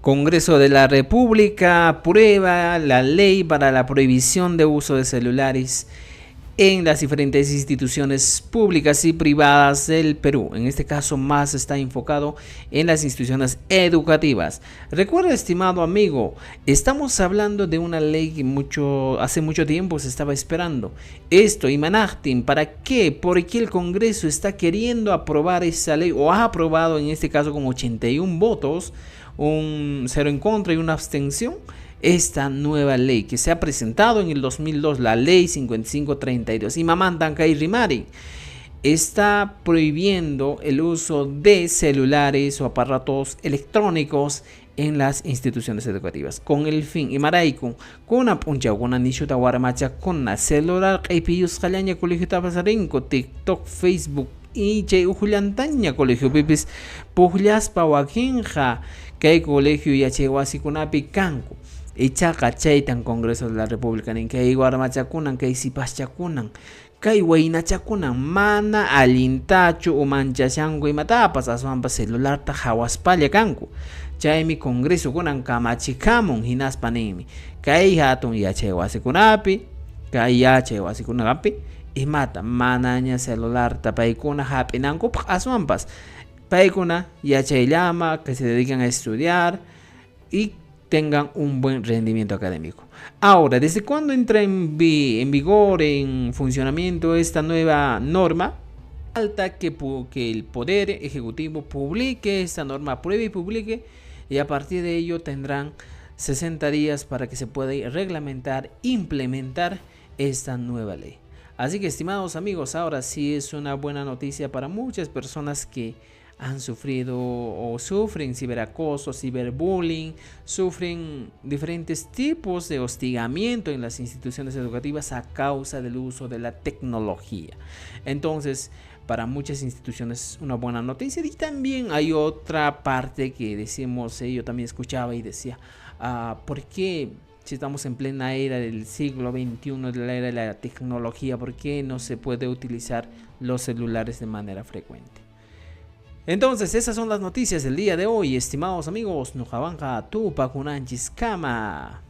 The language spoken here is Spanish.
Congreso de la República aprueba la ley para la prohibición de uso de celulares en las diferentes instituciones públicas y privadas del Perú. En este caso más está enfocado en las instituciones educativas. Recuerda, estimado amigo, estamos hablando de una ley que hace mucho tiempo se estaba esperando. Esto, Imanachtin, ¿para qué? Porque el Congreso está queriendo aprobar esa ley, o ha aprobado en este caso con 81 votos, un 0 en contra y una abstención, esta nueva ley que se ha presentado en el 2002, la ley 5532, y Mamantanca y Rimari, está prohibiendo el uso de celulares o aparatos electrónicos en las instituciones educativas con el fin y maraicon con apuncha con nishuta guaramacha con celular APUs jalaña colegio tapasarenco TikTok Facebook y che ujulantaña colegio pipis pujlaspa wakinja que hay colegio y achewasi kunapi kanku Ichaqa chaytan Congreso de la República nin kay warmachakunan kay sipaschakunan kay waynachakunan mana allintachu umanchashanku imatapas aswanpas celularta hawaspalla kanku chaymi Congreso kunan kamachikamun hinaspa ninmi kay hatun yachay wasikunapi kay yachay wasikunapi imata manaña celularta paykuna hap'inankupaq aswanpas paykuna yachayllama que se dedican a estudiar y tengan un buen rendimiento académico. Ahora, ¿desde cuándo entra en vigor, en funcionamiento esta nueva norma? Falta que el Poder Ejecutivo publique esta norma, apruebe y publique, y a partir de ello tendrán 60 días para que se pueda reglamentar, implementar esta nueva ley. Así que, estimados amigos, ahora sí es una buena noticia para muchas personas que han sufrido o sufren ciberacoso, ciberbullying, sufren diferentes tipos de hostigamiento en las instituciones educativas a causa del uso de la tecnología. Entonces, para muchas instituciones una buena noticia. Y también hay otra parte que decimos, yo también escuchaba y decía, ¿por qué si estamos en plena era del siglo XXI, de la era de la tecnología, por qué no se puede utilizar los celulares de manera frecuente? Entonces, esas son las noticias del día de hoy, estimados amigos. Nujabanca, Tupac, Unanchis, Kama.